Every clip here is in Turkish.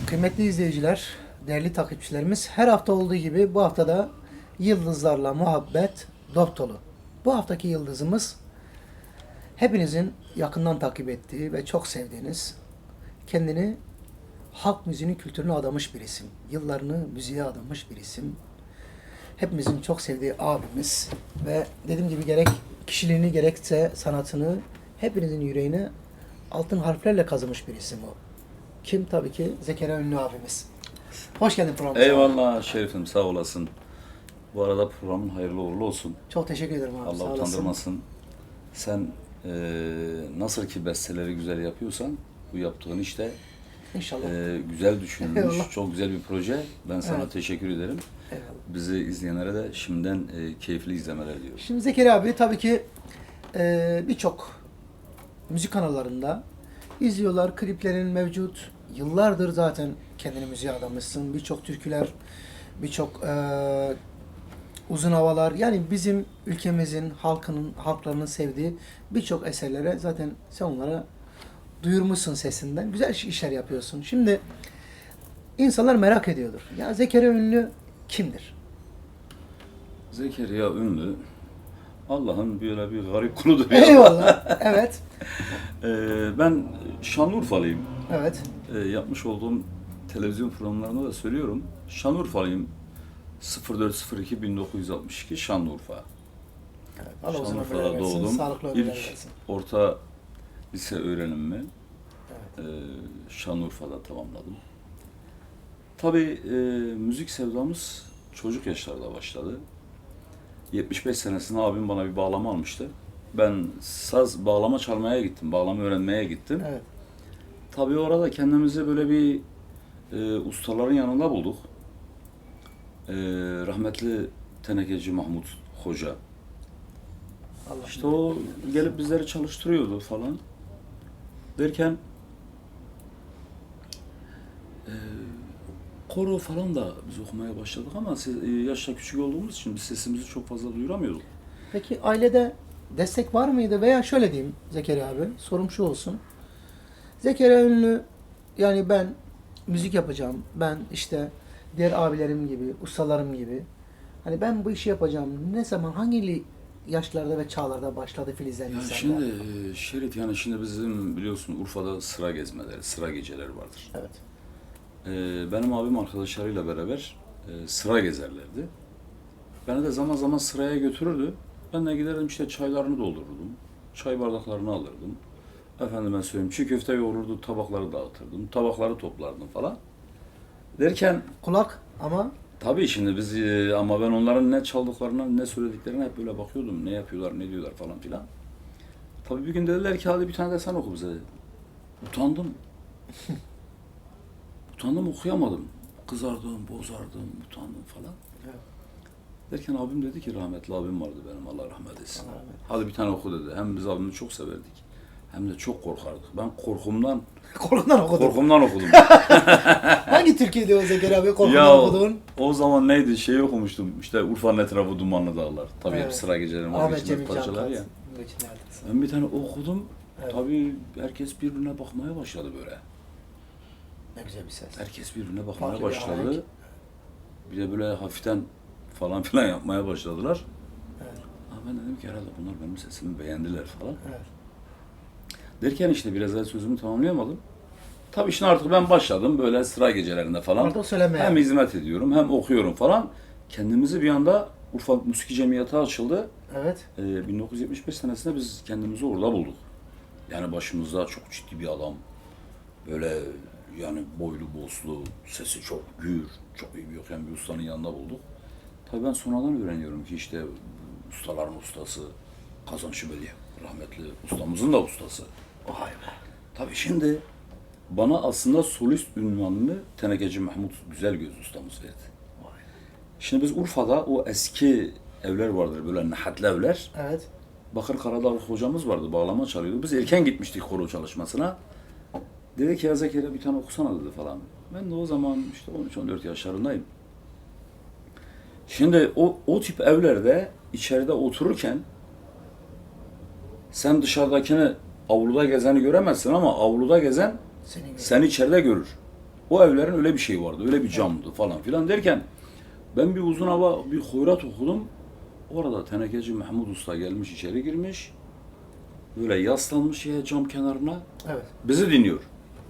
Kıymetli izleyiciler, değerli takipçilerimiz, her hafta olduğu gibi bu haftada yıldızlarla muhabbet dop dolu. Bu haftaki yıldızımız hepinizin yakından takip ettiği ve çok sevdiğiniz, kendini halk müziğinin kültürüne adamış bir isim. Yıllarını müziğe adamış bir isim. Hepimizin çok sevdiği abimiz ve dediğim gibi gerek kişiliğini gerekse sanatını hepinizin yüreğine altın harflerle kazımış bir isim o. Kim? Tabii ki Zekeriya Ünlü abimiz. Hoş geldin programımıza. Eyvallah Şerif'im, sağ olasın. Bu arada programın hayırlı uğurlu olsun. Çok teşekkür ederim abi. Sağ Allah olasın. utandırmasın. Sen nasıl ki besteleri güzel yapıyorsan, bu yaptığın işte İnşallah. güzel düşünülmüş, Eyvallah. çok güzel bir proje. Ben sana Evet. teşekkür ederim. Eyvallah. Bizi izleyenlere de şimdiden keyifli izlemeler diliyorum. Şimdi Zekeriya abi tabii ki birçok müzik kanallarında izliyorlar. Kliplerin mevcut. Yıllardır zaten kendini müziğe adamışsın. Birçok türküler, birçok uzun havalar. Yani bizim ülkemizin, halklarının sevdiği birçok eserlere zaten sen onlara duyurmuşsun sesinden. Güzel işler yapıyorsun. Şimdi insanlar merak ediyordur. Ya Zekeriya Ünlü kimdir? Zekeriya Ünlü, Allah'ın böyle bir garip kuludur ya. Eyvallah. Evet. Ben Şanlıurfalıyım. Evet. Yapmış olduğum televizyon programlarında da söylüyorum. Şanlıurfalıyım. 04.02.1962 Şanlıurfa. Evet. Allah uzun ömürler Şanlıurfa'da versin. doğdum. Sağlıklı ömürler İlk versin. orta lise öğrenimimi Evet. Şanlıurfa'da tamamladım. Tabii müzik sevdamız çocuk yaşlarda başladı. 75 senesinde abim bana bir bağlama almıştı. Ben bağlama çalmaya gittim, bağlama öğrenmeye gittim. Evet. Tabii orada kendimizi böyle bir ustaların yanında bulduk. Rahmetli tenekeci Mahmut Hoca. Allah İşte o gelip bizleri çalıştırıyordu falan. Derken koro falan da biz okumaya başladık ama yaşta küçük olduğumuz için biz sesimizi çok fazla duyuramıyorduk. Peki ailede destek var mıydı? Veya şöyle diyeyim Zekeriya abi, sorum şu olsun. Zekeriya Ünlü, yani ben müzik yapacağım, ben işte diğer abilerim gibi, ustalarım gibi, hani ben bu işi yapacağım, ne zaman, hangi yaşlarda ve çağlarda başladı filizlendi Ya sende? şimdi Şerif, yani şimdi bizim biliyorsun Urfa'da sıra gezmeleri, sıra geceleri vardır. Evet. Benim abim arkadaşlarıyla beraber sıra gezerlerdi. Beni de zaman zaman sıraya götürürdü. Ben de giderdim işte çaylarını doldururdum. Çay bardaklarını alırdım. Efendime söyleyeyim çiğ köfte yoğururdu, tabakları dağıtırdım. Tabakları toplardım falan. Derken Kulak ama tabii şimdi biz ama ben onların ne çaldıklarına, ne söylediklerine hep böyle bakıyordum. Ne yapıyorlar, ne diyorlar falan filan. Tabii bir gün dediler ki hadi bir tane de sen oku bize. Utandım. Utandım, okuyamadım. Kızardım, bozardım, utandım falan. evet. Derken abim dedi ki, rahmetli abim vardı benim, Allah rahmet eylesin. Allah rahmet eylesin. Hadi bir tane oku dedi. Hem biz abimi çok severdik. Hem de çok korkardık. Ben korkumdan Korkudan okudum. okudum. Hangi türküydü o Zekeriya abi, korkudan Ya okudun? o zaman neydi? Şeyi okumuştum. İşte Urfa'nın etrafı dumanlı dağlar. Tabii hep Evet. sıra gecelerinin Ahmet vazgeçilmez Cemil parçalar ya. Cankat. Metin Erdoğan. Ben bir tane okudum. Evet. Tabii herkes birbirine bakmaya başladı böyle. Ne güzel bir ses. Herkes birbirine bakmaya Farklı bir başladı. ahenk. Bir de böyle hafiften falan filan yapmaya başladılar. Evet. Ama ben dedim ki herhalde bunlar benim sesimi beğendiler falan. Evet. Derken işte biraz daha sözümü tamamlayamadım. Tabii şimdi artık ben başladım böyle sıra gecelerinde falan. Orada söylemeye. Hem hizmet ediyorum hem okuyorum falan. Kendimizi bir anda Urfa Musiki Cemiyeti açıldı. Evet. 1975 senesinde biz kendimizi orada bulduk. Yani başımızda çok ciddi bir adam. Böyle yani boylu boslu, sesi çok gür, çok iyi bir okuyan bir ustanın yanında bulduk. Tabii ben sonradan öğreniyorum ki işte ustaların ustası Kazan Şibeli, rahmetli ustamızın da ustası. Vay be. Tabii şimdi bana aslında solist ünvanını tenekeci Mahmut Güzelgöz ustamız verdi. Vay. Şimdi biz Urfa'da o eski evler vardır böyle nahatli evler. Evet. Bakır Karadağ hocamız vardı, bağlama çalıyordu. Biz erken gitmiştik koro çalışmasına. Dedi ki ya Zekeriya bir tane okusana dedi falan. Ben de o zaman işte 13-14 yaşlarındayım. Şimdi o tip evlerde içeride otururken Sen dışarıdakini, avluda gezeni göremezsin ama avluda gezen Senin gibi. seni içeride görür. O evlerin öyle bir şeyi vardı, öyle bir camdı falan filan derken ben bir uzun hava, bir hoyrat okudum. Orada tenekeci Mahmud Usta gelmiş, içeri girmiş. Böyle yaslanmış ya cam kenarına. Evet. Bizi dinliyor.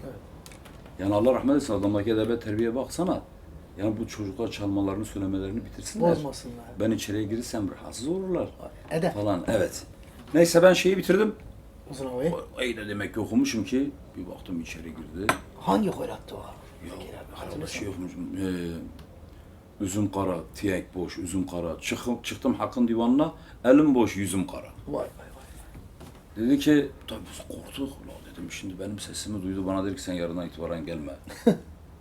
Evet. Yani Allah rahmet etsin, adamdaki edebiyat, terbiye baksana. Yani bu çocuklar çalmalarını, söylemelerini bitirsinler. Bozmasınlar. Ben içeriye girirsem rahatsız olurlar Edep. falan. Evet. Neyse ben şeyi bitirdim. Uzun havayı. Ay da demek ki okumuşum ki bir baktım içeri girdi. Hangi hoyrattı o? Ya Zekeriya abi, herhalde hatırlıyorsun. şey okumuşum. Üzüm kara, tiyek boş, üzüm kara. Çıktım Hakk'ın divanına, elim boş, yüzüm kara. Vay vay vay. Dedi ki, tabii biz korktuk. La dedim şimdi benim sesimi duydu, bana dedi ki sen yarından itibaren gelme.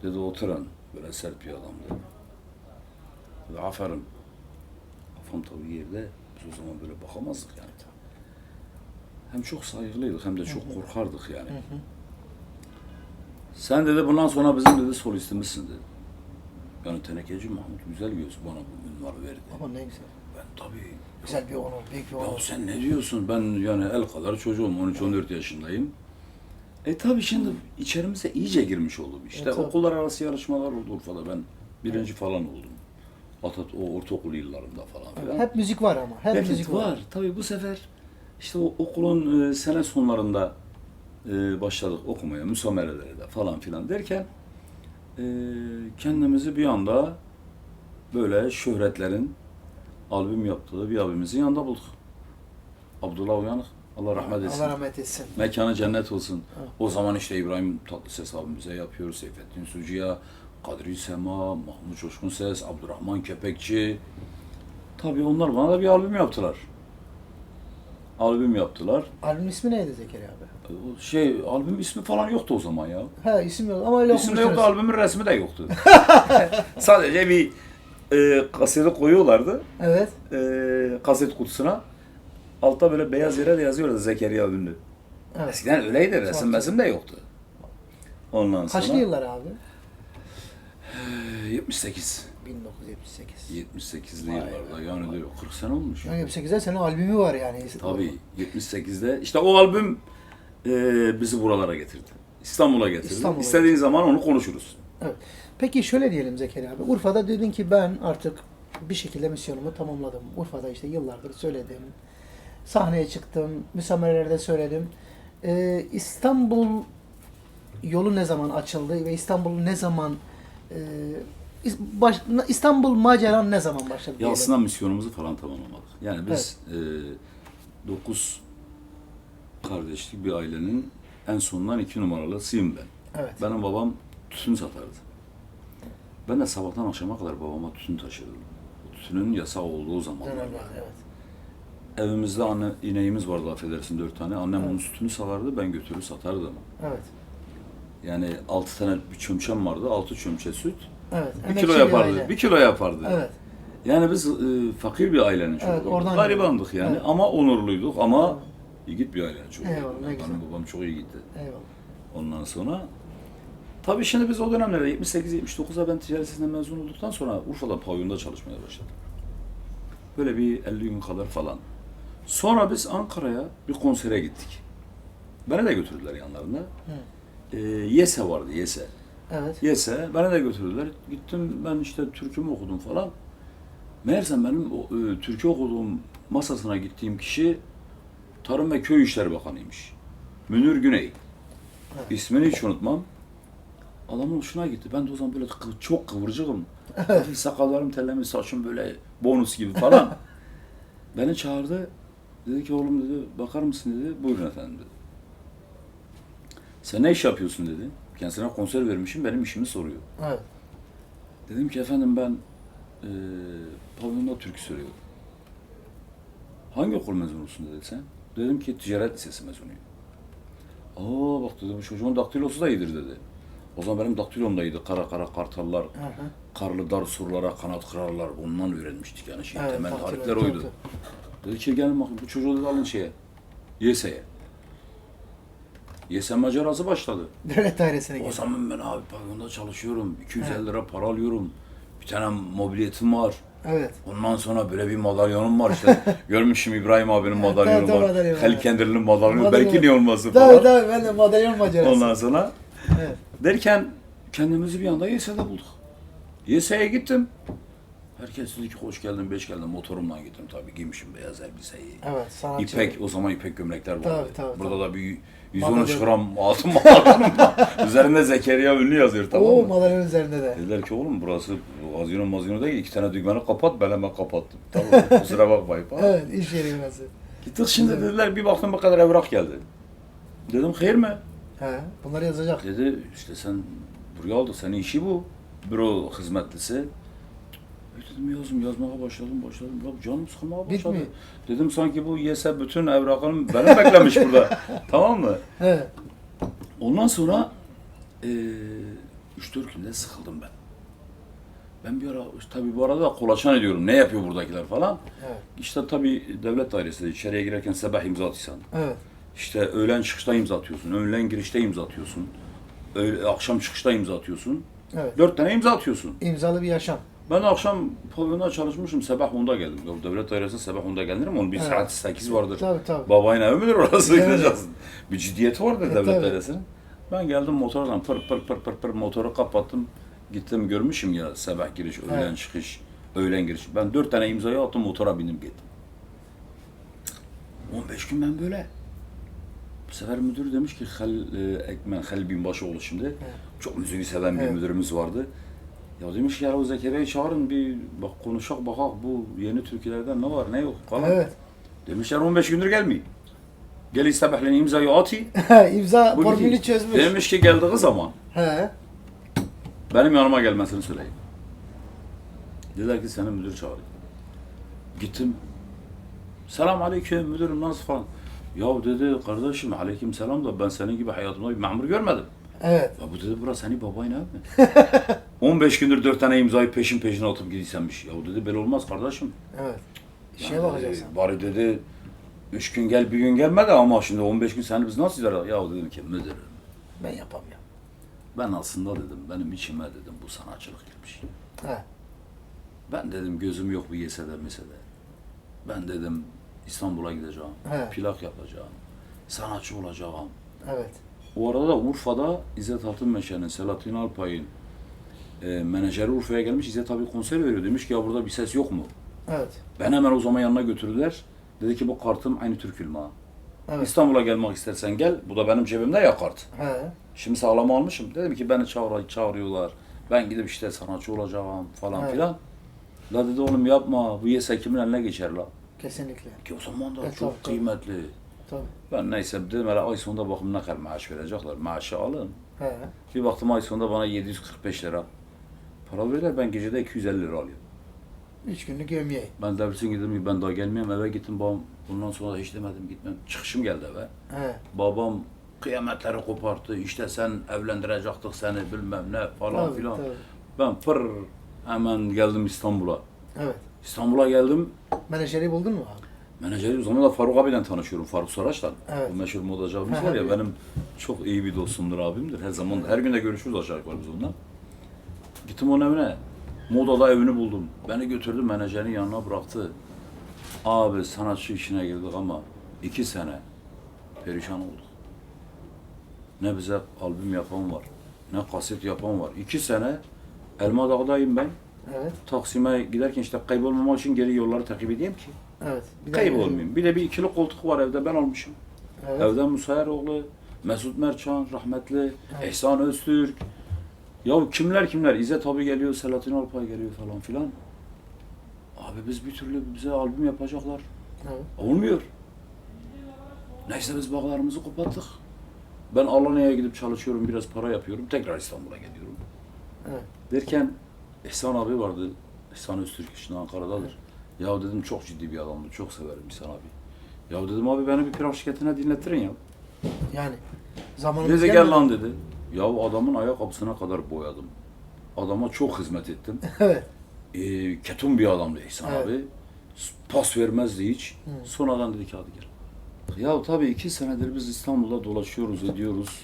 Dedi oturun. Böyle sert bir adamdı. Ve aferin. Kafam tabii yerde. Biz o zaman böyle bakamazdık yani. Hem çok saygılıydık hem de çok korkardık yani. Sen dedi bundan sonra bizim dedi solistimizsin dedi. Yani tenekeci Mahmut Güzelgöz bana bu ünvanı verdi. Ama ne güzel. Ben tabii. Güzel bir onur, büyük bir Ya onur. sen ne diyorsun? Ben yani el kadar çocuğum, 13-14 yaşındayım. Tabii şimdi içerimize iyice girmiş oldum. İşte tabii. okullar arası yarışmalar oldu Urfa'da. Ben birinci falan oldum. O ortaokul yıllarında falan filan. Hep müzik var ama. Hep Evet, müzik var. Tabii bu sefer işte o okulun sene sonlarında başladık okumaya, müsamerelere de falan filan derken kendimizi bir anda böyle şöhretlerin albüm yaptığı bir abimizin yanında bulduk. Abdullah Uyanık. Allah rahmet etsin. Allah rahmet etsin. Mekanı cennet olsun. Evet. O zaman işte İbrahim Tatlıses abimize yapıyor, Seyfettin Sucu'ya, Kadri Sema, Mahmut Coşkun Ses, Abdurrahman Kepekçi. Tabii onlar bana da bir albüm yaptılar. Albüm yaptılar. Albüm ismi neydi Zekeriya abi? Albüm ismi falan yoktu o zaman ya. Ha isim yok ama öyle İsim de yoktu, okumuştunuz. albümün resmi de yoktu. Sadece bir kaseti koyuyorlardı. Evet. Kaset kutusuna. Altta böyle beyaz yere de yazıyordu Zekeriya ünlü. Evet. Eskiden öyleydi, resim de yoktu. Ondan sonra... Kaçlı yıllar abi? 78. 1978. 78'li yıllarda yani diyor 40 sene olmuş. Yani 78'de senin albümü var yani. Tabii 78'de işte o albüm bizi buralara getirdi. İstanbul'a getirdi. İstanbul'a İstediğin zaman onu konuşuruz. Evet. Peki şöyle diyelim Zekeriya abi. Urfa'da dedin ki ben artık bir şekilde misyonumu tamamladım. Urfa'da işte yıllardır söyledim. Sahneye çıktım. Müsamerelerde söyledim. İstanbul yolu ne zaman açıldı ve İstanbul ne zaman İstanbul maceran ne zaman başladı? Ya diyelim. aslında misyonumuzu falan tamamlamadık. Yani biz 9 kardeşlik bir ailenin en sonundan 2 numaralısıyım ben. Evet. Benim babam tütün satardı. Ben de sabahtan akşama kadar babama tütün taşırdım. Tütünün yasak olduğu zamanlar. Dönemler, evet. Evimizde ineğimiz vardı affedersin 4 tane. Annem onun sütünü salardı, ben götürür satardım. Evet. Yani 6 tane bir çömçem vardı, 6 çömçe süt. Evet. 1 Emekçi kilo bir yapardı, aile. 1 kilo yapardı. Evet. Yani biz fakir bir ailenin çocuğuyduk. oradan Garibandık yani Evet. ama onurluyduk ama yiğit bir ailenin çocuğuyduk. Eyvallah, ne Yani güzel. benim babam çok iyi gitti. Eyvallah. Ondan sonra tabii şimdi biz o dönemlerde 78-79'a ben ticaret lisesinden mezun olduktan sonra Urfa'da pavyonda çalışmaya başladım. Böyle bir 50 gün kadar falan. Sonra biz Ankara'ya bir konsere gittik. Beni de götürdüler yanlarında. Yese vardı, Yese. Evet. Yese, beni de götürdüler. Gittim ben işte türkümü okudum falan. Meğersem benim türkü okuduğum masasına gittiğim kişi Tarım ve Köy İşleri Bakanıymış. Münir Güney. Evet. İsmini hiç unutmam. Adamın hoşuna gitti. Ben de o zaman böyle çok kıvırcığım. Sakallarım tellemiş, saçım böyle bonus gibi falan. Beni çağırdı. Dedi ki oğlum dedi, bakar mısın dedi. Buyurun efendim dedi. Sen ne iş yapıyorsun dedi. Kendisine konser vermişim, benim işimi soruyor. Evet. Dedim ki efendim ben pavyonda türkü söylüyorum. Hangi okul mezunusun dedi sen? Dedim ki ticaret lisesi mezunuyum. Aa bak dedi bu çocuğun daktilosu da iyidir dedi. O zaman benim daktilom da iyiydi. Kara kara kartallar, karlı dar surlara kanat kırarlar. Bundan öğrenmiştik yani şey. Evet, Temel daktilo, harfler tabii, oydu. Dedi ki gelin bakın bu çocuğu dedi alın şeye. YS'ye. YS macerası başladı. Devlet dairesine O girdi. zaman ben abi pavyonda çalışıyorum. 250 lira para alıyorum. Bir tane mobiliyetim var. Evet. Ondan sonra böyle bir madalyonum var işte. Görmüşüm İbrahim abinin madalyonu Tabii, var. madalyon var. Helkendir'in madalyonu. Madalyon. Belki niye olmasın Tabii falan. tabii, ben de madalyon macerası. Ondan sonra Evet. derken kendimizi bir anda YS'de bulduk. YS'ye gittim. Herkes dedi ki hoş geldin, beş geldin. Motorumla gittim tabii. Giymişim beyaz elbiseyi. Evet, sanatçı. İpek, o zaman ipek gömlekler vardı. Tabii, Burada tabii. da bir 113 Madalyon. gram altın madalyonum var. Üzerinde Zekeriya Ünlü yazıyor, tamam Oo, mı? madalyon üzerinde de. Dediler ki oğlum burası gazino mazino değil, 2 tane düğmeni kapat, ben hemen kapattım. Tamam, kusura bakmayın falan. Evet, iş yeri nasıl? Gittik şimdi Evet. dediler, bir baktım bu kadar evrak geldi. Dedim hayır mı? He, bunları yazacak. Dedi işte sen buraya aldık, senin işi bu. Büro hizmetlisi. Dedim yazmaya başladım. Ya canım sıkılmaya başladı. Bitmiyor. Dedim sanki bu YS bütün evrakını benim beklemiş burada. Tamam mı? He, Ondan sonra 3-4 günde sıkıldım ben. Ben bir ara, tabii bu arada kolaçan ediyorum. Ne yapıyor buradakiler falan. evet, İşte tabii devlet dairesi içeriye girerken sabah imza atıyorsan. evet, İşte öğlen çıkışta imza atıyorsun. Öğlen girişte imza atıyorsun. Akşam çıkışta imza atıyorsun. evet. 4 tane imza atıyorsun. İmzalı bir yaşam. Ben akşam pavyonda çalışmışım. Sabah 10'da geldim. Ya devlet dairesine sabah 10'da gelir mi? Onun bir Evet. saat 8 vardır. Tabii. Babayın evi midir orası? Evet. Gideceğiz. Bir ciddiyeti vardır devlet tabii. dairesinin. Ben geldim motorla pır motoru kapattım. Gittim görmüşüm ya sabah giriş, öğlen Evet. çıkış, öğlen giriş. Ben 4 tane imzayı attım, motora bindim gittim. 15 gün ben böyle. Bu sefer müdür demiş ki Halil Binbaşıoğlu şimdi. Çok müziği seven bir Evet. müdürümüz vardı. Ya demiş ki ya o Zekeriya'yı çağırın bir bak konuşak bakak bu yeni türkülerden ne var ne yok falan. Evet. Demişler 15 gündür gelmiyor. Gel sabahleyin imzayı atayım. İmza Bu formülü gideyim. çözmüş. Demiş ki geldiği zaman He. benim yanıma gelmesini söyleyin. Dediler ki seni müdür çağırıyor. Gittim. Selam aleyküm müdürüm nasıl falan. Ya dedi kardeşim aleyküm selam da ben senin gibi hayatımda bir memur görmedim. Evet. Ya bu dedi burası senin babayın abi. 15 gündür 4 tane imzayı peşin atıp gidiysenmiş. Ya dedi böyle olmaz kardeşim. Evet. İşe Yani bakacaksın. Bari dedi 3 gün gel bir gün gelmedi ama şimdi 15 gün seni biz nasıl idare. Ya dedim ki müdürüm Ben yapamıyorum. ben aslında dedim benim içime dedim bu sanatçılık girmiş. He. Ben dedim gözüm yok bir yesede mesede. Ben dedim İstanbul'a gideceğim. He. Plak yapacağım. Sanatçı olacağım. Evet. O arada da Urfa'da İzzet Altınmeşe'nin, Selahattin Alpay'ın menajeri Urfa'ya gelmiş. İzzet abi konser veriyor. Demiş ki ya burada bir ses yok mu? Evet. Ben hemen o zaman yanına götürdüler. Dedi ki bu kartım aynı Türk filmi ha. Evet. İstanbul'a gelmek istersen gel. Bu da benim cebimde ya kart. He. Şimdi sağlam almışım. Dedim ki beni çağırıyorlar. Ben gidip işte sanatçı olacağım falan Evet. filan. La dedi oğlum yapma. Bu YS kimin eline geçer la. Kesinlikle. Ki o zaman da Evet, çok tabii. kıymetli. Tabii. Ben neyse dedim hele ay sonunda bakım ne kadar maaş verecekler. Maaşı alın. He. Bir baktım ay sonunda bana 745 lira para verirler. Ben gecede 250 lira alıyorum. 3 günlük gömyeği. Ben devletin dedim ki ben daha gelmeyeyim eve gittim babam. Bundan sonra da hiç demedim gitmem. Çıkışım geldi eve. He. Babam kıyametleri koparttı. İşte sen evlendirecektik seni bilmem ne falan Tabii, filan. tabii. Ben hemen geldim İstanbul'a. Evet. İstanbul'a geldim. Menajeri buldun mu abi? Menajeri o zaman da Faruk abiyle tanışıyorum. Faruk Saraç'la. Evet. Bu meşhur modacı abimiz var ya benim çok iyi bir dostumdur abimdir. Her zaman her gün de görüşürüz aşağı yukarı biz onunla. Gittim onun evine. Modada evini buldum. Beni götürdü menajerin yanına bıraktı. Abi sanatçı işine girdik ama 2 sene perişan olduk. Ne bize albüm yapan var, ne kaset yapan var. 2 sene Elmadağ'dayım ben. Evet. Taksim'e giderken işte kaybolmamak için geri yolları takip edeyim ki. Evet. Bir Kaybolmayayım. Bir de bir ikili koltuk var evde ben almışım. Evet. Evde Musayeroğlu, Mesut Merçan, rahmetli, Evet. İhsan Öztürk. Ya kimler? İzzet abi geliyor, Selahattin Alpay geliyor falan filan. Abi biz bir türlü bize albüm yapacaklar. Evet. Olmuyor. Neyse biz bağlarımızı kapattık. Ben Alanya'ya gidip çalışıyorum, biraz para yapıyorum. Tekrar İstanbul'a geliyorum. Evet. Derken İhsan abi vardı. İhsan Öztürk şimdi Ankara'dadır. Ya dedim çok ciddi bir adamdı. Çok severim İhsan abi. Ya dedim abi beni bir plak şirketine dinlettirin ya. Yani zamanımız Dedi gel gelmedi. lan dedi. Ya adamın ayakkabısına kadar boyadım. Adama çok hizmet ettim. Evet. Ketum bir adamdı İhsan Evet. abi. Pas vermezdi hiç. Sonradan dedi ki hadi gel. Ya tabii 2 senedir biz İstanbul'da dolaşıyoruz, ediyoruz.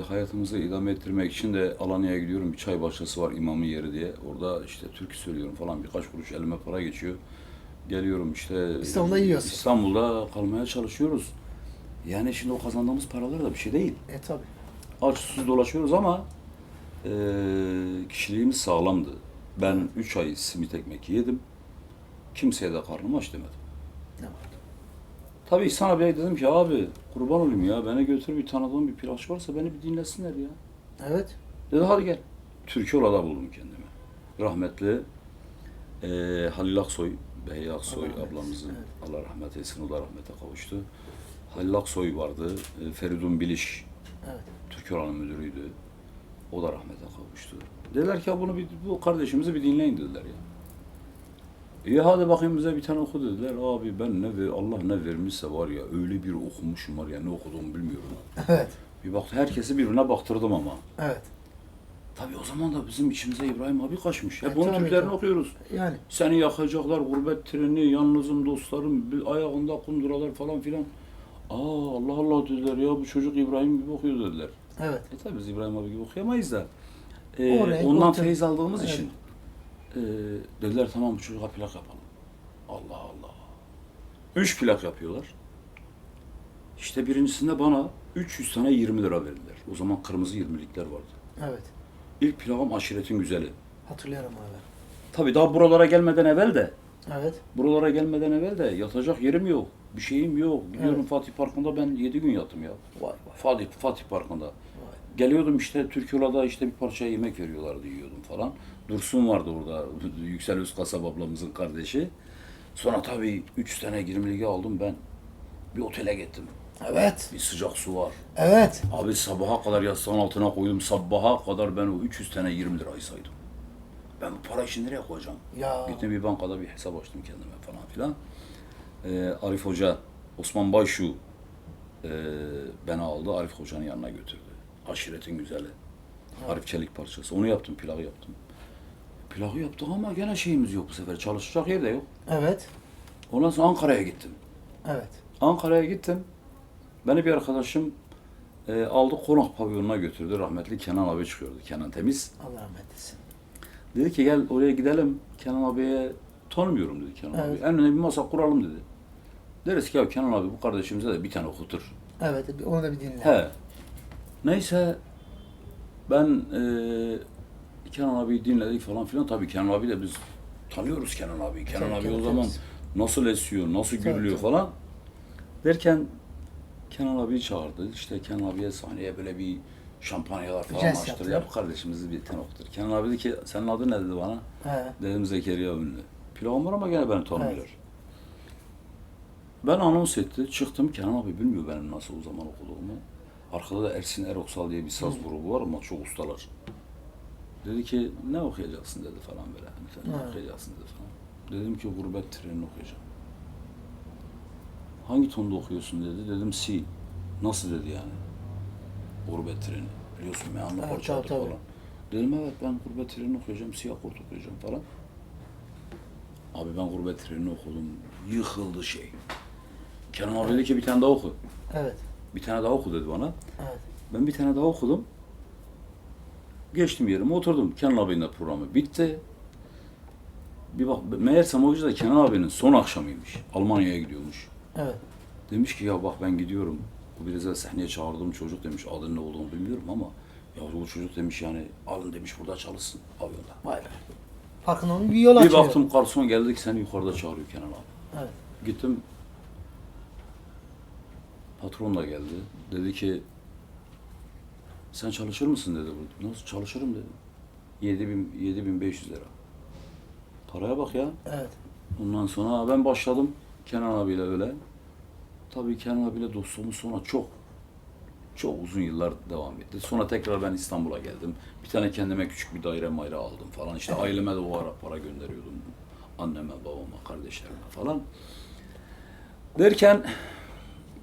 Hayatımızı idame ettirmek için de Alanya'ya gidiyorum. Bir çay bahçesi var, imamın yeri diye. Orada işte türkü söylüyorum falan, birkaç kuruş elime para geçiyor. Geliyorum işte İstanbul'da yiyorsun. İstanbul'da kalmaya çalışıyoruz. Yani şimdi o kazandığımız paralar da bir şey değil. Tabii. Aç susuz dolaşıyoruz ama kişiliğimiz sağlamdı. Ben 3 ay simit ekmek yedim. Kimseye de karnım aç demedim. Evet. Tabii İhsan abiye dedim ki abi kurban olayım ya beni götür bir tanıdığım bir plakçı varsa beni bir dinlesinler ya. Evet. Dedi hadi gel. Türkiye'de buldum kendimi. Rahmetli Halil Aksoy, Behiye Aksoy Allah rahmet ablamızın, eylesin, Allah rahmet eylesin, o da rahmete kavuştu. Halil Aksoy vardı, Feridun Biliş, Evet. Türkiye'nin müdürüydü. O da rahmete kavuştu. Dediler ki ya bu kardeşimizi bir dinleyin dediler ya. İyi hadi bakayım bize bir tane oku dediler. Abi ben Allah ne vermişse var ya öyle bir okumuşum var ya ne okuduğumu bilmiyorum. Evet. Bir baktı herkesi birbirine baktırdım ama. Evet. Tabii o zaman da bizim içimize İbrahim abi kaçmış. Hep E, onun tabii, türkülerini tabii. okuyoruz. Yani. Seni yakacaklar, gurbet treni, yalnızım dostlarım, ayağında kunduralar falan filan. Allah Allah dediler ya bu çocuk İbrahim gibi okuyor dediler. Evet. Tabii biz İbrahim abi gibi okuyamayız da. O renk, Ondan o tür- feyiz aldığımız Evet. için dediler tamam bu çocuğa plak yapalım. Allah Allah. 3 plak yapıyorlar. İşte birincisinde bana 300 tane 20 lira verdiler. O zaman kırmızı 20'likler vardı. Evet. İlk plakım Aşiretin Güzeli. Hatırlıyorum abi. Tabii daha buralara gelmeden evvel de Evet. buralara gelmeden evvel de yatacak yerim yok. Bir şeyim yok. Gidiyorum Evet. Fatih Parkı'nda ben 7 gün yattım ya. Vay Fatih Parkı'nda. vay. Geliyordum işte Türkiye'de işte bir parça yemek veriyorlardı yiyordum falan. Dursun vardı orada Yüksel Özkasap ablamızın kardeşi. Sonra tabii 3 tane 20'liği aldım ben. Bir otele gittim. Evet. Bir sıcak su var. Evet. Abi sabaha kadar yastığın altına koydum. Sabaha kadar ben o 300 tane 20 lirayı saydım. Ben bu para işini nereye koyacağım? Ya. Gittim bir bankada bir hesap açtım kendime falan filan. Arif Hoca, Osman Bayşu beni aldı. Arif Hoca'nın yanına götürdü. Aşiretin Güzeli. Arif Çelik parçası. Onu yaptım, pilavı yaptım. Pilavı yaptık ama gene şeyimiz yok bu sefer. Çalışacak yer de yok. Evet. Ondan sonra Ankara'ya gittim. Evet. Ankara'ya gittim. Beni bir arkadaşım aldı konak pavyonuna götürdü. Rahmetli Kenan abi çıkıyordu. Kenan Temiz. Allah rahmet eylesin. Dedi ki gel oraya gidelim. Kenan abiye tanımıyorum dedi Kenan Evet. abi. En önemli bir masa kuralım dedi. Deriz ki ya Kenan abi bu kardeşimize de bir tane okutur. Evet. Onu da bir dinle. He. Neyse ben Kenan abiyi dinledik falan filan. Tabii Kenan abi de biz tanıyoruz Kenan abi. Kenan Tabii, abi o Kenan zaman Temiz. nasıl esiyor, nasıl Tabii, gürlüyor tabii. falan. Derken Kenan abiyi çağırdı. İşte Kenan abiye sahneye böyle bir şampanyalar falan Jest açtır. yaptılar. Yap kardeşimizi bir tane okutur. Kenan abi dedi ki senin adın ne dedi bana. He. Dedim Zekeriya Ünlü. Pilavım var ama gene beni tanımıyorlar. Ben anons etti. Çıktım. Kenan abi bilmiyor benim nasıl o zaman okuduğumu. Arkada da Ersin Eroksal diye bir saz grubu var ama çok ustalar. Dedi ki ne okuyacaksın dedi falan böyle. Hani sen ne okuyacaksın dedi falan. Dedim ki Gurbet Treni'ni okuyacağım. Hangi tonda okuyorsun dedi. Dedim C. Nasıl dedi yani. Gurbet Treni. Biliyorsun meyanlı Evet, parçadır tabii. falan. Dedim evet ben Gurbet Treni'ni okuyacağım. Siyah kort okuyacağım falan. Abi ben Gurbet Treni'ni okudum. Yıkıldı şey. Kenan abi dedi ki bir tane daha oku. Evet. Bir tane daha oku dedi bana. Evet. Ben bir tane daha okudum. Geçtim yerime oturdum. Kenan abinin de programı bitti. Bir bak meğersem o gece de Kenan abinin son akşamıymış. Almanya'ya gidiyormuş. Evet. Demiş ki ya bak ben gidiyorum. Bu biraz da sahneye çağırdığım çocuk demiş. Adının ne olduğunu bilmiyorum ama ya bu çocuk demiş yani alın demiş burada çalışsın pavyonda. Vay be. Farkında bir yol Bir açıyor. baktım garson geldik seni yukarıda çağırıyor Kenan abi. Evet. Gittim. Patron da geldi. Dedi ki sen çalışır mısın dedi. Nasıl çalışırım dedim. 7500 lira. Paraya bak ya. Evet. Ondan sonra ben başladım Kenan abiyle öyle. Tabii Kenan abiyle dostluğumuz sonra çok uzun yıllar devam etti. Sonra tekrar ben İstanbul'a geldim. Bir tane kendime küçük bir daire mayra aldım falan. İşte aileme de o ara para gönderiyordum. Anneme, babama, kardeşlerime falan. Derken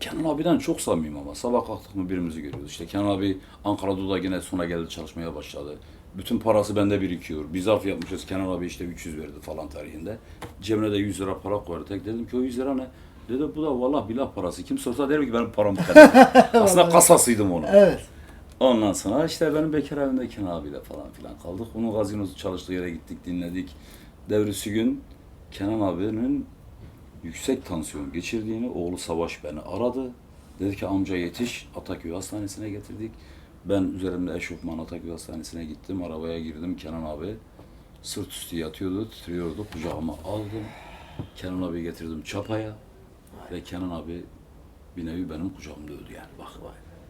Kenan abiden çok samimiyim ama sabah kalktık mı birimizi görüyoruz. İşte Kenan abi Ankara'da da yine sonra geldi çalışmaya başladı. Bütün parası bende birikiyor. Bir zarf yapmışız. Kenan abi işte 300 verdi falan tarihinde. Cebine de 100 lira para koydu. Tek dedim ki o 100 lira ne? Dedi bu da vallahi billah parası. Kim sorsa derim ki benim param bu kadar. Aslında kasasıydım onu. Evet. Ondan sonra işte benim bekar evimde Kenan abiyle falan filan kaldık. Onun gazinosu çalıştığı yere gittik, dinledik. Devrisi gün Kenan abinin yüksek tansiyon geçirdiğini, oğlu Savaş beni aradı. Dedi ki amca yetiş, Ataköy Hastanesi'ne getirdik. Ben üzerimde eşofman Ataköy Hastanesi'ne gittim, arabaya girdim. Kenan abi sırt üstü yatıyordu, titriyordu. Kucağıma aldım. Kenan abi getirdim çapaya. Ve Kenan abi bir nevi benim kucağımda öldü yani. Bak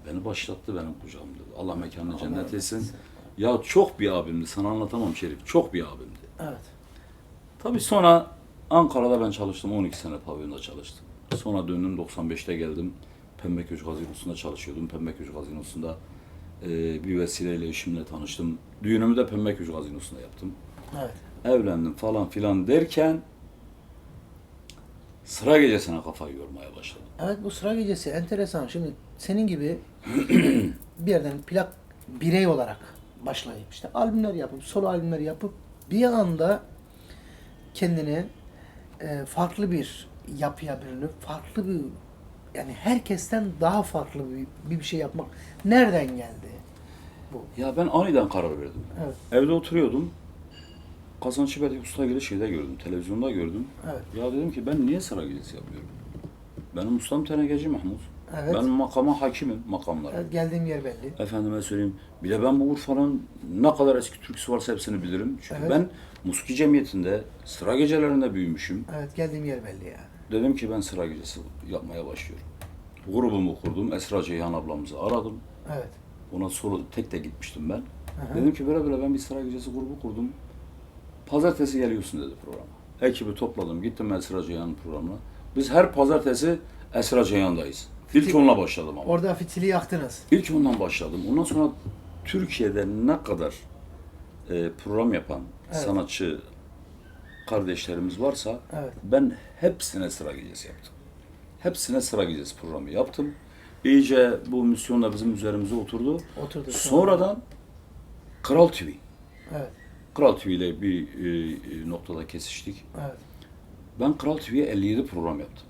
beni başlattı, benim kucağımda öldü. Allah mekanını cennet etsin. Ya çok bir abimdi, sana anlatamam Şerif. Çok bir abimdi. Evet. Tabii sonra Ankara'da ben çalıştım. 12 sene pavyonda çalıştım. Sonra döndüm 95'te geldim. Pembeköy Gazinosu'nda çalışıyordum. Pembeköy Gazinosu'nda bir vesileyle eşimle tanıştım. Düğünümü de Pembeköy Gazinosu'nda yaptım. Evet. Evlendim falan filan derken sıra gecesine kafayı yormaya başladım. Evet, bu sıra gecesi enteresan. Şimdi senin gibi bir yerden plak birey olarak başlayıp işte albümler yapıp solo albümler yapıp bir anda kendini farklı bir yapıya bürünüp farklı bir, yani herkesten daha farklı bir şey yapmak nereden geldi bu? Ya ben aniden karar verdim. Evet. Evde oturuyordum. Kazanç İbedi Ustagil'i şeyde gördüm, televizyonda gördüm. Evet. Ya dedim ki ben niye sıra gecesi yapıyorum? Benim ustam tenekeci Mahmut. Evet. Ben makama hakimim, makamlara. Evet, geldiğim yer belli. Efendime söyleyeyim. Bir de ben bu Urfa'nın ne kadar eski türküsü varsa hepsini bilirim. Çünkü Evet. ben Muski Cemiyeti'nde sıra gecelerinde büyümüşüm. Evet, geldiğim yer belli yani. Dedim ki ben sıra gecesi yapmaya başlıyorum. Grubumu kurdum. Esra Ceyhan ablamızı aradım. Evet. Ona solo tek de gitmiştim ben. Aha. Dedim ki böyle böyle ben bir sıra gecesi grubu kurdum. Pazartesi geliyorsun dedi programa. Ekibi topladım. Gittim Esra Ceyhan'ın programına. Biz her pazartesi Esra Ceyhan'dayız. İlk onunla başladım ama. Orada fitili yaktınız. İlk ondan başladım. Ondan sonra Türkiye'de ne kadar program yapan Evet. sanatçı kardeşlerimiz varsa Evet. ben hepsine sıra gecesi yaptım. Hepsine sıra gecesi programı yaptım. İyice bu misyon da bizim üzerimize oturdu. Oturdu. Sonradan Kral TV. Evet. Kral TV ile bir noktada kesiştik. Evet. Ben Kral TV'ye 57 program yaptım.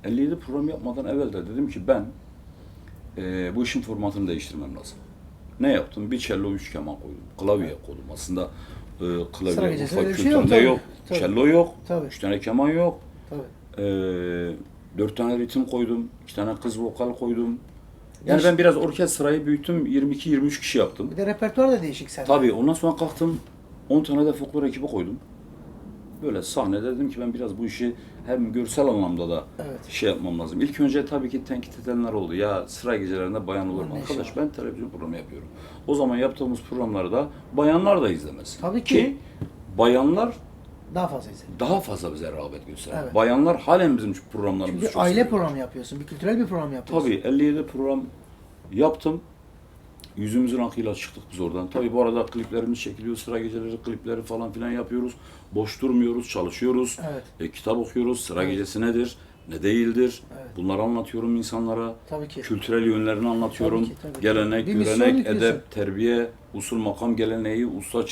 57 program yapmadan evvel de dedim ki ben bu işin formatını değiştirmem lazım. Ne yaptım? Bir cello, 3 keman koydum. Klavye koydum. Aslında Sıra klavye gecesinde Urfa öyle bir şey yok, kültüründe tabii. yok. Tabii. Cello yok. Tabii. 3 tane keman yok. Tabii. 4 tane ritim koydum. 2 tane kız vokal koydum. Yani Değiş- ben biraz orkestrayı büyüttüm. 22-23 kişi yaptım. Bir de repertuar da değişik sende. Tabii ondan sonra kalktım. 10 tane de folklor ekibi koydum. Böyle sahnede dedim ki ben biraz bu işi hem görsel anlamda da Evet. şey yapmam lazım. İlk önce tabii ki tenkit edenler oldu. Ya sıra gecelerinde bayan olur mu? Ne işi Arkadaş var? ben televizyon programı yapıyorum. O zaman yaptığımız programlarda bayanlar da izlemez. Tabii ki. Bayanlar Daha fazla izle. daha fazla bize rağbet gösterir. Evet. Bayanlar halen bizim programlarımızı Çünkü çok aile seviyorlar. programı yapıyorsun. Bir kültürel bir program yapıyorsun. Tabii 57 program yaptım. Yüzümüzün akıyla çıktık biz oradan. Tabii bu arada kliplerimiz çekiliyor, sıra geceleri klipleri falan filan yapıyoruz. Boş durmuyoruz, çalışıyoruz. Evet. Kitap okuyoruz. Sıra Evet. gecesi nedir, ne değildir? Evet. Bunları anlatıyorum insanlara. Tabii ki. Kültürel yönlerini anlatıyorum. Tabii ki, tabii ki. Gelenek, Bir misyon görenek, yüklüyorsun. edep, terbiye, usul, makam geleneği, usta,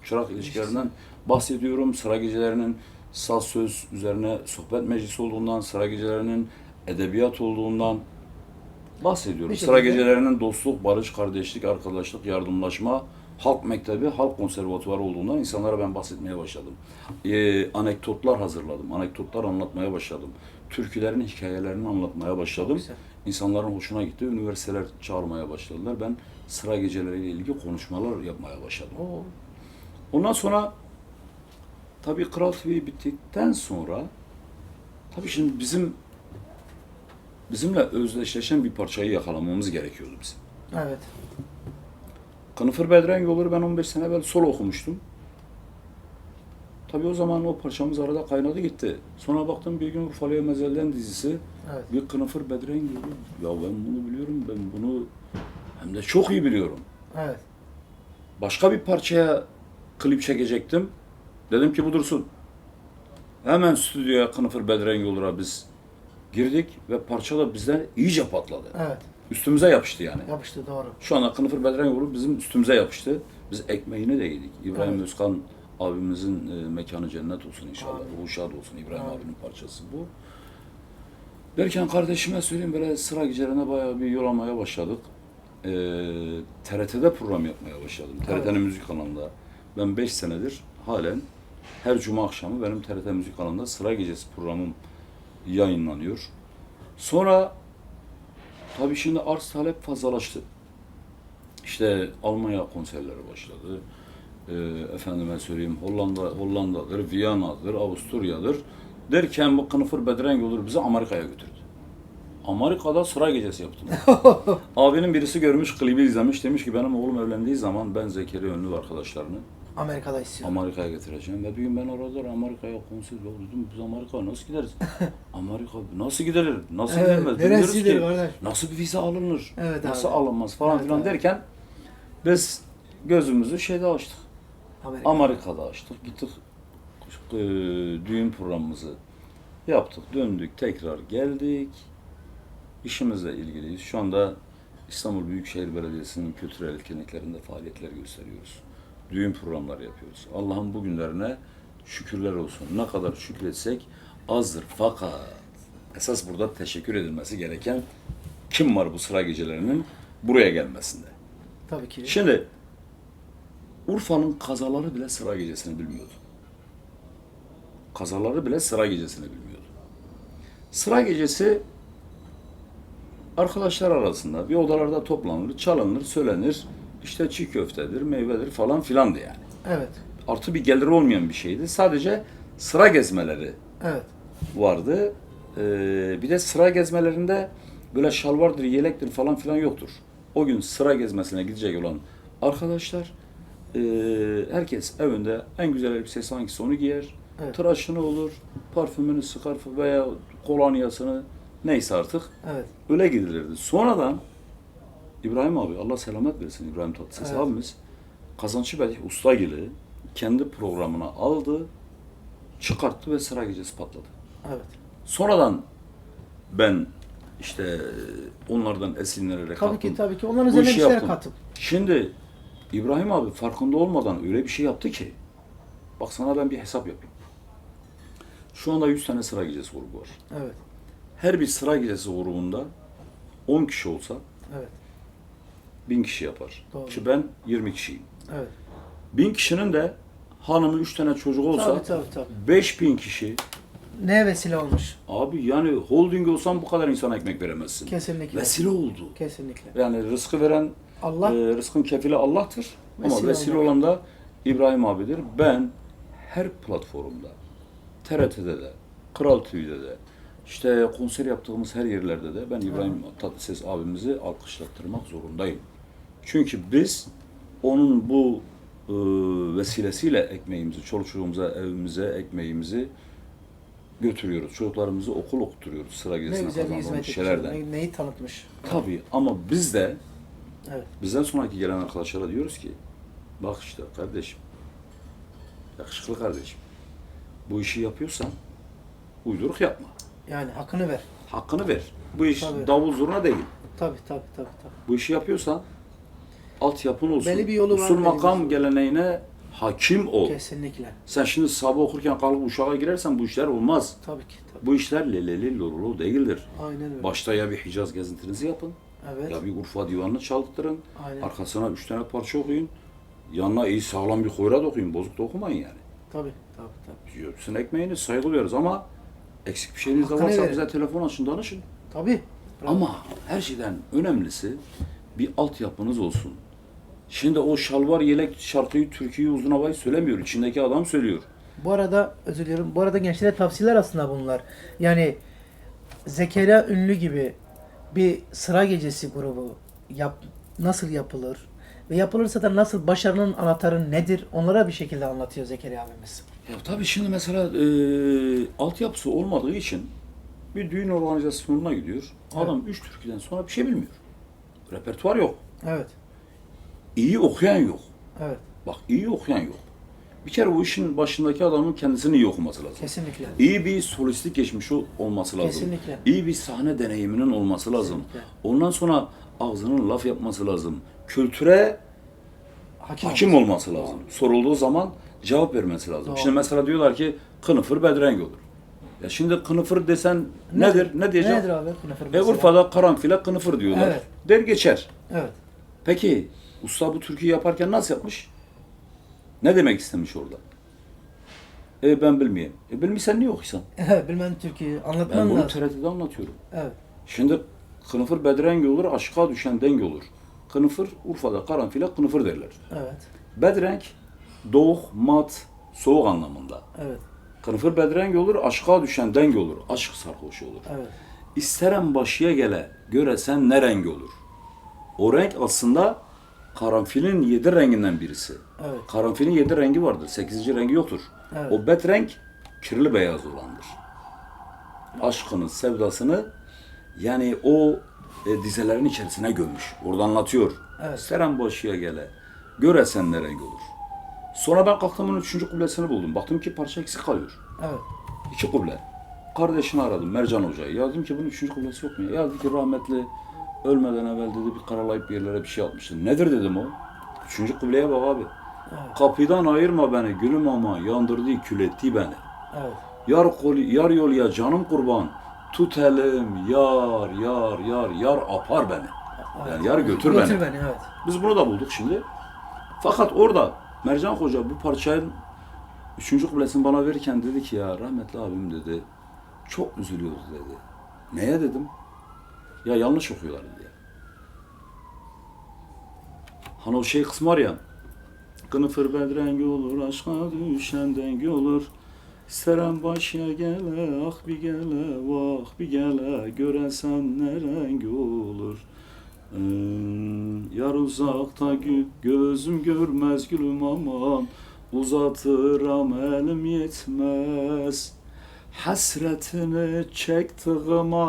çırak ilişkilerinden bahsediyorum. Sıra gecelerinin saz söz üzerine sohbet meclisi olduğundan, sıra gecelerinin edebiyat olduğundan bahsediyorum. Bir Sıra şekilde- gecelerinin dostluk, barış, kardeşlik, arkadaşlık, yardımlaşma, halk mektebi, halk konservatuvarı olduğundan insanlara ben bahsetmeye başladım. Anekdotlar hazırladım, anekdotlar anlatmaya başladım. Türkülerin hikayelerini anlatmaya başladım. güzel. İnsanların hoşuna gitti, üniversiteler çağırmaya başladılar. Ben sıra geceleriyle ilgili konuşmalar yapmaya başladım. Oo. Ondan sonra tabii Kral TV bittikten sonra tabii şimdi bizimle özdeşleşen bir parçayı yakalamamız gerekiyordu bizim. Evet. Kınıfır Bedren Yolları ben 15 sene evvel solo okumuştum. Tabii o zaman o parçamız arada kaynadı gitti. Sonra baktım bir gün Urfalı'ya Mezel'den dizisi. Evet. Bir Kınıfır Bedren Yolu. Ya ben bunu biliyorum, ben bunu hem de çok iyi biliyorum. Evet. Başka bir parçaya klip çekecektim. Dedim ki bu dursun. Hemen stüdyoya Kınıfır Bedren Yollar'a biz girdik ve parça da bizden iyice patladı. Evet. Üstümüze yapıştı yani. Yapıştı, doğru. Şu anda Kınıfır Bedren Yolu bizim üstümüze yapıştı. Biz ekmeğini de yedik. İbrahim Evet. Özkan abimizin mekanı cennet olsun inşallah. Amin. Ruhu şad olsun. İbrahim Amin. abinin parçası bu. Derken kardeşime söyleyeyim böyle sıra gecelerine bayağı bir yolamaya başladık. TRT'de program yapmaya başladım. TRT'nin müzik kanalında. Ben 5 senedir halen her cuma akşamı benim TRT müzik kanalında Sıra Gecesi programım yayınlanıyor. Sonra tabii şimdi arz talep fazlalaştı. İşte Almanya konserleri başladı. Efendime söyleyeyim Hollanda'dır, Viyana'dır, Avusturya'dır. Derken bu Kınıfır Bedrengi olur bizi Amerika'ya götürdü. Amerika'da sıra gecesi yaptım. Abinin birisi görmüş, klibi izlemiş. Demiş ki benim oğlum evlendiği zaman ben Zekeriya Ünlü ve arkadaşlarını Amerika'da istiyorum. Amerika'ya getireceğim. Ve bir gün ben aradılar Amerika'ya konser yok dedim. Biz Amerika'ya nasıl gideriz? Amerika nasıl gidilir? Nasıl Evet, gidilmez? Bilmiyoruz neresidir ki. kardeş? Nasıl bir vize alınır? Evet nasıl abi. alınmaz falan Evet filan abi. derken biz gözümüzü şeyde açtık. Amerika'da açtık. Gittik düğün programımızı yaptık. Döndük. Tekrar geldik. İşimizle ilgiliyiz. Şu anda İstanbul Büyükşehir Belediyesi'nin kültürel etkinliklerinde faaliyetler gösteriyoruz. Düğün programları yapıyoruz. Allah'ın bu günlerine şükürler olsun. Ne kadar şükretsek azdır. Fakat esas burada teşekkür edilmesi gereken kim var bu sıra gecelerinin buraya gelmesinde? Tabii ki. Şimdi Urfa'nın kazaları bile sıra gecesini bilmiyordu. Kazaları bile sıra gecesini bilmiyordu. Sıra gecesi arkadaşlar arasında bir odalarda toplanır, çalınır, söylenir. İşte çiğ köftedir, meyvedir falan filandı yani. Evet. Artı bir geliri olmayan bir şeydi. Sadece sıra gezmeleri Evet. vardı. Bir de sıra gezmelerinde böyle şalvardır, yelektir falan filan yoktur. O gün sıra gezmesine gidecek olan arkadaşlar herkes evinde en güzel elbisesi hangisi onu giyer. Evet. Tıraşını olur, parfümünü sıkar veya kolonyasını neyse artık Evet. öyle gidilirdi. Sonradan İbrahim abi, Allah selamet versin İbrahim Tatlıses Evet. abimiz Kazançı Bey Ustagil'i kendi programına aldı, çıkarttı ve sıra gecesi patladı. Evet. Sonradan ben işte onlardan esinlenerek Tabii ki. Onların bu üzerine işi bir şeyler yaptım. katıp. Şimdi İbrahim abi farkında olmadan öyle bir şey yaptı ki, bak sana ben bir hesap yapayım. Şu anda 100 tane sıra gecesi grubu var. Evet. Her bir sıra gecesi grubunda 10 kişi olsa Evet. 1000 kişi yapar. Doğru. Ki ben 20 kişiyim. Evet. 1000 kişinin de hanımı 3 tane çocuğu olsa Tabii. 5000 kişi. Neye vesile olmuş? Abi yani holding olsan bu kadar insana ekmek veremezsin. Kesinlikle. Vesile oldu. Kesinlikle. Yani rızkı veren, Allah. rızkın kefili Allah'tır. Ama Vesile vesile olmak. olan da İbrahim abidir. Ben her platformda, TRT'de de, Kral TV'de de, işte konser yaptığımız her yerlerde de ben İbrahim Tatlıses abimizi alkışlattırmak zorundayım. Çünkü biz onun bu vesilesiyle ekmeğimizi, çoluk çocuğumuza, evimize ekmeğimizi götürüyoruz. Çocuklarımızı okul okutturuyoruz sıra Ne gecesine güzel bir kazandığımız hizmet etmiş. şeylerden. Neyi tanıtmış. Tabii ama biz de Evet. bizden sonraki gelen arkadaşlara diyoruz ki bak işte kardeşim, yakışıklı kardeşim, bu işi yapıyorsan uyduruk yapma. Yani hakkını ver. Hakkını ver. Bu iş Tabii. davul zurna değil. Tabii. Bu işi yapıyorsan altyapın olsun. Belli bir yolu var, Usul belli bir makam yolu. geleneğine hakim ol. Kesinlikle. Sen şimdi sabah okurken kalkıp uşağa girersen bu işler olmaz. Tabii ki. Bu işler leleli lorulu değildir. Aynen öyle. Başta ya bir Hicaz gezintinizi yapın, Evet. ya bir Urfa divanını çaldırın, Aynen. arkasına 3 tane parça okuyun, yanına iyi sağlam bir hoyrat okuyun, bozuk da okumayın yani. Tabii. Sizin ekmeğiniz saygı duyuyoruz ama eksik bir şeyiniz de Hakkını varsa verin. bize telefon açın, danışın. Tabii. Bravo. Ama her şeyden önemlisi bir altyapınız olsun. Şimdi o şalvar yelek şarkıyı, türküyü, uzun havayı söylemiyor. İçindeki adam söylüyor. Bu arada özür diliyorum. Bu arada gençlere tavsiyeler aslında bunlar. Yani Zekeriya Ünlü gibi bir sıra gecesi grubu nasıl yapılır ve yapılırsa da nasıl başarının anahtarı nedir? Onlara bir şekilde anlatıyor Zekeriya abimiz. Ya tabii şimdi mesela altyapısı olmadığı için bir düğün organizasyonuna gidiyor. Adam 3 türküden sonra bir şey bilmiyor. Repertuar yok. Evet. İyi okuyan yok. Evet. Bak iyi okuyan yok. Bir kere bu işin başındaki adamın kendisini iyi okuması lazım. Kesinlikle. İyi bir solistik geçmişi olması lazım. Kesinlikle. İyi bir sahne deneyiminin olması lazım. Kesinlikle. Ondan sonra ağzının laf yapması lazım. Kültüre hakim olması. olması lazım. Sorulduğu zaman cevap vermesi lazım. Doğru. Şimdi mesela diyorlar ki Kınıfır Bedrengi olur. Ya şimdi Kınıfır desen nedir? Ne diyeceğim? Nedir abi? Kınıfır mesela. Urfa'da karanfile Kınıfır diyorlar. Evet. Der geçer. Evet. Peki usta bu türküyü yaparken nasıl yapmış? Ne demek istemiş orada? Ben bilmiyorum. Bilmiyorsan niye okuyorsun? Evet, bilmem Türkiye'yi Ben anlatman bunu lazım. TRT'de anlatıyorum. Evet. Şimdi kınıfır bedrengi olur, aşka düşen denge olur. Kınıfır, Urfa'da karanfile kınıfır derler. Evet. Bedrenk, doğuk, mat, soğuk anlamında. Evet. Kınıfır bedrengi olur, aşka düşen denge olur. Aşk sarhoşu olur. Evet. İsteren başıya gele, göresen ne rengi olur? O renk aslında karanfilin 7 renginden birisi. Evet. Karanfilin 7 rengi vardır, 8. rengi yoktur. Evet. O bet renk kirli beyaz olandır. Aşkının sevdasını yani o dizelerin içerisine gömmüş. Orada anlatıyor. Evet. İsteren başıya gele, göresen ne rengi olur? Sonra ben kalktım onun 3. kublesini buldum. Baktım ki parça eksik kalıyor. Evet. 2 kuble. Kardeşini aradım, Mercan Hoca'yı. Ya dedim ki bunun 3. kublesi yok mu ya? Ya dedi ki rahmetli ölmeden evvel dedi bir karalayıp bir yerlere bir şey atmıştı. Nedir dedim o? 3. kubleye bak abi. Evet. Kapıdan ayırma beni gülüm ama yandırdı kül etti beni. Evet. Yar yol ya canım kurban. Tut elim yar yar yar yar apar beni. Yani yar götür Götür beni. beni, evet. Biz bunu da bulduk şimdi. Fakat orada Mercan Hoca bu parçanın 3. kublesini bana verirken dedi ki ya rahmetli abim dedi çok üzülüyoruz dedi. Neye dedim? Ya yanlış okuyorlar dedi. Hani o şey kısmı var ya. Kınıfır bedrengi olur, aşka düşen dengi olur. Seren başya gele, ah bir gele, vah bir gele, göresen ne rengi olur. Yar uzakta gözüm görmez gülüm aman, uzatıram elim yetmez. Hasretini çektiğime,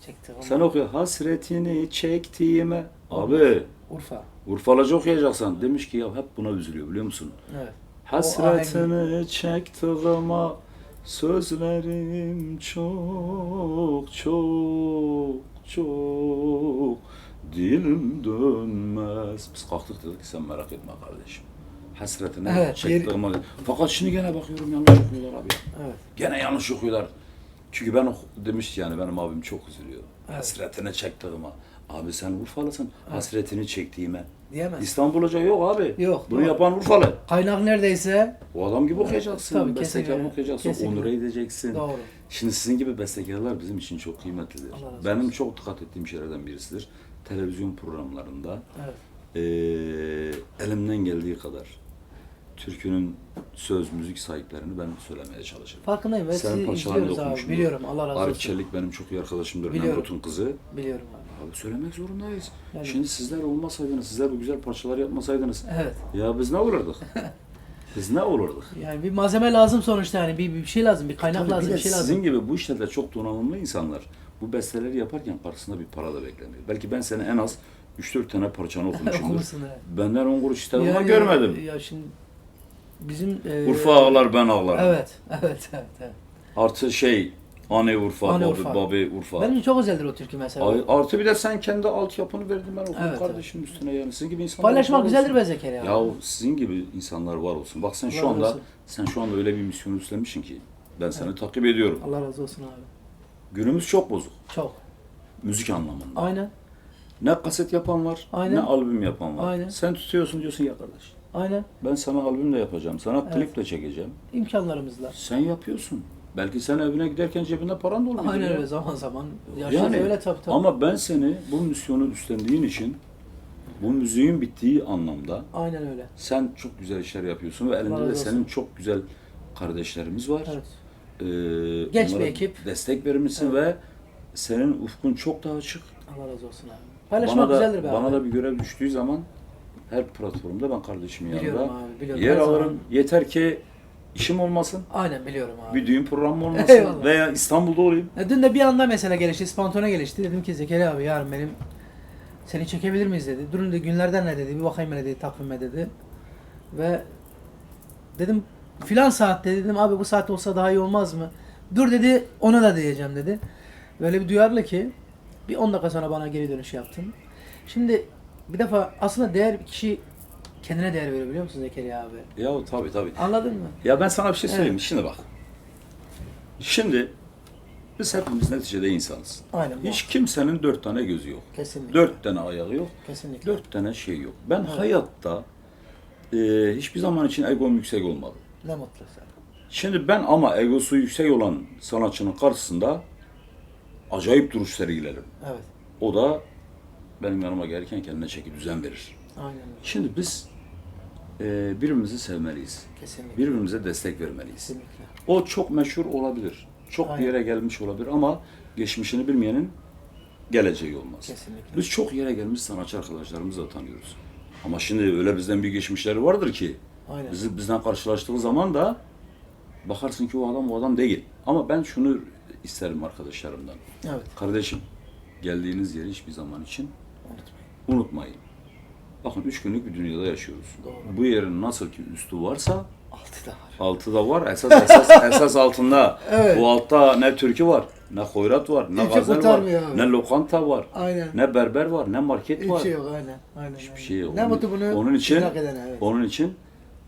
Çekti. sen oku, hasretini çektiğime. Abi, Urfa. Urfalıca okuyacaksın. Demiş ki ya hep buna üzülüyor biliyor musun? Evet. Hasretini çektiğime sözlerim çok çok çok dilim dönmez. Biz kalktık dedik ki sen merak etme kardeşim. Hasretini Evet, çektiğime. Fakat şimdi gene bakıyorum yanlış okuyorlar abi. Evet. Gene yanlış okuyorlar. Çünkü ben demiş ki yani benim abim çok üzülüyor. Evet. Hasretini çektiğime. Abi sen Urfalısın. Hasretini çektiğime. Diyemez. İstanbulca yok abi. Yok, Bunu doğru. yapan Urfalı. Kaynak neredeyse O adam gibi okuyacaksın. Tabii, Bestekar kesinlikle. okuyacaksın. Kesinlikle. Onur edeceksin. doğru. Şimdi sizin gibi bestekarlar bizim için çok kıymetlidir. Allah razı Benim olsun. çok dikkat ettiğim şeylerden birisidir. Televizyon programlarında Evet. elimden geldiği kadar türkünün söz, müzik sahiplerini ben söylemeye çalışırım. Farkındayım ve Senin sizi parçalarını izliyoruz da abi. okumuşumdur. Biliyorum. Allah razı Arif olsun. Çelik benim çok iyi arkadaşımdır. Biliyorum. Nemrut'un kızı. Biliyorum abi. Abi söylemek zorundayız. Yani- Şimdi sizler olmasaydınız, sizler bu güzel parçalar yapmasaydınız Evet. ya biz ne olurduk? Biz ne olurduk? Yani bir malzeme lazım sonuçta yani. Bir şey lazım. Bir kaynak Tabii lazım. bir de Bir şey sizin lazım. gibi bu işlerde çok donanımlı insanlar bu besteleri yaparken karşısında bir para da beklemiyor. Belki ben seni en az 3-4 tane parçanı okumuşumdur. Okumuşsun, evet. Benden 10 kuruş istedim ama Ya- görmedim. Ya şimdi bizim Urfa ağlar ben ağlarım. Evet. Evet. Evet. Evet. Artı şey Anne Urfa, Anne Babi, Urfa. Babi Urfa. Benim için çok özeldir o türkü mesela. Artı bir de sen kendi altyapını verdin ben okudum Evet, kardeşim üstüne yani. Sizin gibi insanlar Paylaşmak var güzeldir olsun. be Zekeriya. Ya sizin gibi insanlar var olsun. Bak sen şu Allah anda razı olsun. sen şu anda öyle bir misyon üstlenmişsin ki ben seni takip ediyorum. Allah razı olsun abi. Günümüz çok bozuk. Çok. Müzik anlamında. Aynen. Ne kaset yapan var, Aynen. ne albüm yapan var. Aynen. Sen tutuyorsun diyorsun ya kardeş. Aynen. Ben sana albüm de yapacağım, sana Evet. klip de çekeceğim. İmkanlarımızla. Sen yapıyorsun. Belki sen evine giderken cebinde paran da olmuyor. Aynen ya. öyle zaman zaman. Yaşlar öyle tabii tabii. Ama ben seni bu misyonu üstlendiğin için bu müziğin bittiği anlamda Aynen öyle. sen çok güzel işler yapıyorsun ve elinde Allah de razı senin olsun. çok güzel kardeşlerimiz var. Evet. Genç bir ekip. Destek vermişsin Evet. ve senin ufkun çok daha açık. Allah razı olsun abi. Paylaşmak güzeldir be bana abi. da bir görev düştüğü zaman her platformda ben kardeşimin Biliyorum yanında abi, biliyorum. yer Her zaman- alırım. Yeter ki işim olmasın, Aynen biliyorum abi. bir düğün programı olmasın Eyvallah. veya İstanbul'da olayım. Dün de bir anda mesela gelişti, spontane gelişti. Dedim ki Zekeriya abi yarın benim seni çekebilir miyiz dedi. Durun dedi günlerden ne dedi, bir bakayım ne dedi, takvime dedi. Ve dedim filan saatte dedim abi bu saat olsa daha iyi olmaz mı? Dur dedi ona da diyeceğim dedi. Böyle bir duyarlı ki bir 10 dakika sonra bana geri dönüş yaptın. Şimdi bir defa aslında değer kişi kendine değer veriyor biliyor musun Zekeriya abi? Ya tabii tabii. Anladın mı? Ya ben sana bir şey söyleyeyim. Evet. Şimdi bak. Şimdi Biz hepimiz neticede insanız. Aynen. Hiç kimsenin 4 tane gözü yok. Kesinlikle. 4 tane ayağı yok. Kesinlikle. 4 tane şey yok. Ben hayatta hiçbir zaman için egom yüksek olmadı. Ne mutlu sana. Şimdi ben ama egosu yüksek olan sanatçının karşısında acayip duruş sergilerim. Evet. O da benim yanıma gelirken kendine çeki düzen verir. Aynen öyle. Şimdi biz birbirimizi sevmeliyiz. Kesinlikle. Birbirimize destek vermeliyiz. Kesinlikle. O çok meşhur olabilir. Çok bir Aynen. yere gelmiş olabilir ama geçmişini bilmeyenin geleceği olmaz. Kesinlikle. Biz çok yere gelmiş sanatçı arkadaşlarımızı da tanıyoruz. Ama şimdi öyle bizden bir geçmişleri vardır ki Aynen. bizden karşılaştığı zaman da bakarsın ki o adam değil. Ama ben şunu isterim arkadaşlarımdan. Evet. Kardeşim, geldiğiniz yeri hiçbir zaman için Unutmayın. unutmayın. Bakın 3 günlük bir dünyada yaşıyoruz. Doğru. Bu yerin nasıl ki üstü varsa Altı da var. altı da var. Esas altında. Evet. Bu altta ne türkü var, ne hoyrat var, ne Hiçbir gazel var, kurtarmıyor abi. ne lokanta var, Aynen. ne berber var, ne market Hiçbir var. şey yok aynen. Aynen. Hiçbir şey yok. Ne mutlu bunu Onun için, idrak edene, evet. onun için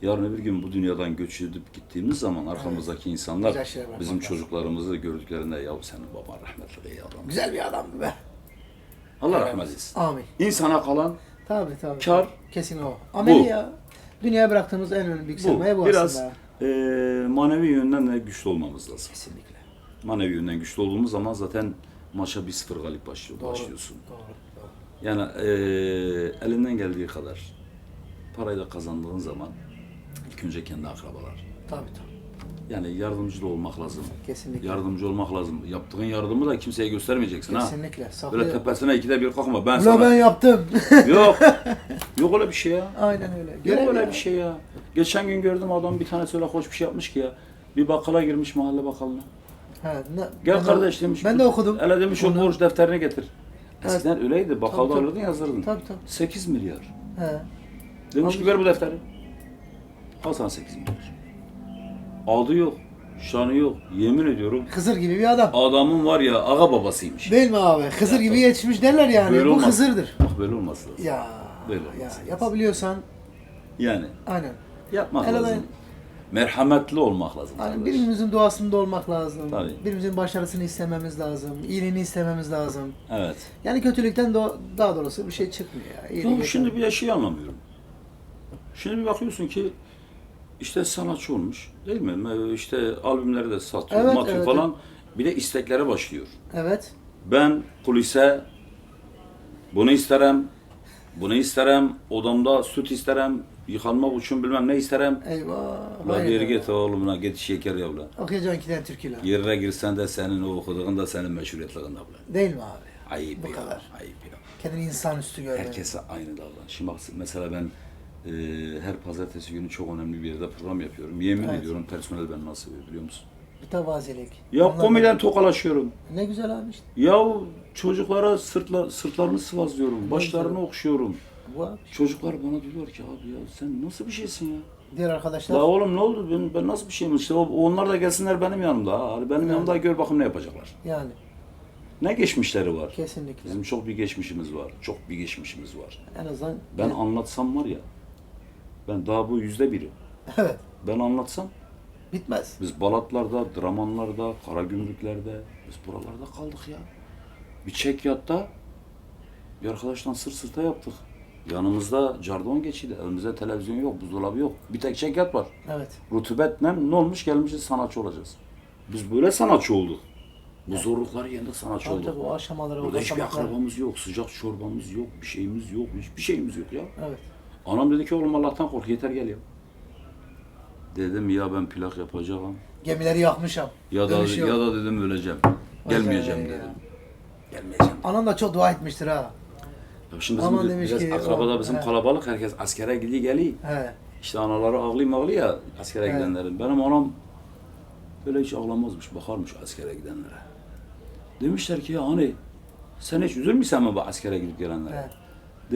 yarın öbür gün bu dünyadan göç edip gittiğimiz zaman arkamızdaki insanlar Güzel şeyler bırakmak bizim lazım. çocuklarımızı gördüklerinde ya senin baban rahmetli ey adam. Güzel bir adamdı be. Allah rahmet eylesin. Amin. İnsana kalan Tabii. Kar Kesin o. Ameli ya. Dünyaya bıraktığımız en önemli sermaye bu biraz aslında. manevi yönden de güçlü olmamız lazım. Kesinlikle. Manevi yönden güçlü olduğumuz zaman zaten maça 1-0 galip Doğru. başlıyorsun. Doğru. Yani elinden geldiği kadar parayı da kazandığın zaman ilk önce kendi akrabalar. Tabii. Yani yardımcı da olmak lazım. Kesinlikle. Yardımcı olmak lazım. Yaptığın yardımı da kimseye göstermeyeceksin ha. Kesinlikle. Böyle Saklıyor. tepesine ikide bir kalkma. Ben Ulan sana... ben yaptım. Yok. Yok öyle bir şey ya. Aynen öyle. Yok Görev öyle ya. bir şey ya. Geçen gün gördüm adam bir tane öyle hoş bir şey yapmış ki ya. Bir bakkala girmiş mahalle bakkalına. Ha, Gel ben kardeş de, demiş. Ben de okudum. Hele demiş o Bunu. borç defterini getir. Eskiden öyleydi. Bakkalda Tabii. alırdın yazdırdın. Tabii. 8 milyar. He. Demiş ki ver bu defteri. Al sana 8 milyar. Adı yok. Şanı yok. Yemin ediyorum. Hızır gibi bir adam. Adamın var ya aga babasıymış. Değil mi abi? Hızır gibi yetişmiş derler yani. Böyle Bu olmaz. Hızır'dır. Bak böyle olması lazım. Ya. Böyle Ya olması lazım. yapabiliyorsan Yani aynen. yapmak Hele lazım. ben- Merhametli olmak lazım. Aynen kardeş. birbirimizin duasında olmak lazım. Tabii. Birimizin başarısını istememiz lazım. İyiliğini istememiz lazım. Evet. Yani kötülükten daha doğrusu bir şey çıkmıyor ya. İyilik Ya şimdi yeter. bir de şey anlamıyorum. Şimdi bir bakıyorsun ki işte sanatçı olmuş değil mi? İşte albümleri de satıyor, Evet, matıyor evet, falan. Bir de istekleri başlıyor. Evet. Ben kulise bunu isterim, odamda süt isterim, yıkanmak için bilmem ne isterim. Eyvah. La Aynen geri öyle. git oğlum, git şeker yavla. Okuyacaksın iki tane türküler. Yerine girsen de senin o okuduğun da senin meşhuriyetliğin abla. Değil mi abi? Ayıp Bu ya, kadar. ayıp ya. Kendini insanüstü görme. Herkese aynı davran. Şimdi bak mesela ben her pazartesi günü çok önemli bir yerde program yapıyorum. Yemin Evet. ediyorum personel beni nasıl seviyor biliyor musun? Mütevazilik. Ya Onlar- komiden tokalaşıyorum. Ne güzel abi işte. Ya çocuklara sırtlarını sıvazlıyorum, başlarını okşuyorum. Bu abi. Çocuklar bana diyorlar ki abi ya sen nasıl bir şeysin ya? Diğer arkadaşlar. La oğlum ne oldu ben nasıl bir şeyim işte onlar da gelsinler benim yanımda. Ha. Hani benim yanımda gör bakın ne yapacaklar. Yani Ne geçmişleri var. kesinlikle. Bizim çok bir geçmişimiz var. Çok bir geçmişimiz var. En azından Ben anlatsam var ya, ben daha bu %1'i. evet. Ben anlatsam, Bitmez. biz Balatlar'da, Dramanlar'da, Karagümrükler'de, biz buralarda kaldık ya. Bir Çekyat'ta bir arkadaşla sırt sırta yaptık. Yanımızda cardon geçiydi, önümüzde televizyon yok, buzdolabı yok. Bir tek Çekyat var. Evet. Rutubet ne olmuş gelmişiz sanatçı olacağız. Biz böyle sanatçı olduk. Bu zorlukları yendik sanatçı Tabii olduk. tabii o aşamaları, o Burada hiçbir basamakları. akrabamız yok, sıcak çorbamız yok, bir şeyimiz yok, hiçbir şeyimiz yok ya. Evet. Anam dedi ki oğlum Allah'tan kork yeter gel ya. Dedim ya ben plak yapacağım. Gemileri yakmışım. Ya da Dönüş yok. ya da dedim öleceğim. Vay Gelmeyeceğim be dedim. ya. Gelmeyeceğim. Anam da çok dua etmiştir ha. Ya şimdi Aman bizim demiş biraz ki, akrabada o- bizim he. kalabalık herkes askere gidiyor geliyor. He. İşte anaları ağlıyor ya askere He. gidenlerin. Benim anam böyle hiç ağlamazmış, bakarmış askere gidenlere. Demişler ki ya hani sen hiç üzülmüşsen mi bu askere gidip gelenlere? He.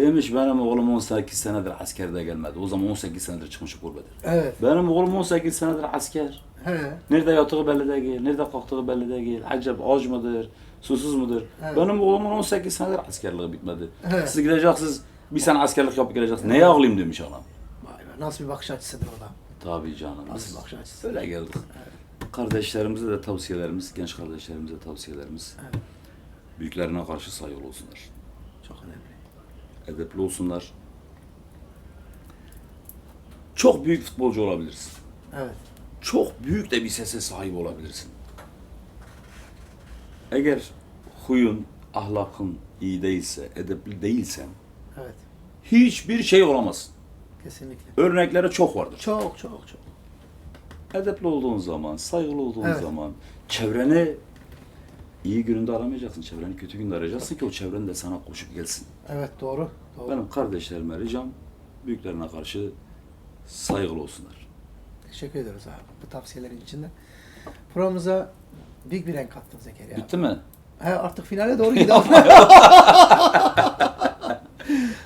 Demiş benim oğlum 18 senedir askerde gelmedi. O zaman 18 senedir çıkmış gurbete. Evet. Benim oğlum 18 senedir asker. He. Nerede yattığı belli değil, nerede kalktığı belli değil. Acaba aç mıdır, susuz mudur? Evet. Benim oğlumun 18 senedir askerliği bitmedi. Evet. Siz gideceksiniz, bir sene askerlik yapıp geleceksiniz. Neye ağlayayım demiş anam. Vay be, nasıl bir bakış açısıdır o da. Tabii canım. Nasıl Biz bakış açısı? öyle geldik. Kardeşlerimize de tavsiyelerimiz, genç kardeşlerimize de tavsiyelerimiz. Evet. Büyüklerine karşı saygılı olsunlar. Çok önemli. Edepli olsunlar. Çok büyük futbolcu olabilirsin. Evet. Çok büyük de bir sese sahip olabilirsin. Eğer huyun, ahlakın iyi değilse, edepli değilsen Evet. hiçbir şey olamazsın. Kesinlikle. Örnekleri çok vardır. Çok çok çok. Edepli olduğun zaman, saygılı olduğun Evet. zaman çevreni iyi gününde aramayacaksın, çevreni kötü günde arayacaksın ki o çevren de sana koşup gelsin. Evet, doğru. Doğru. Benim kardeşlerime ricam büyüklerine karşı saygılı olsunlar. Teşekkür ediyoruz abi bu tavsiyelerin içinde. Programımıza büyük bir renk kattın Zekeriya. Bitti mi? He, artık finale doğru gidiyor.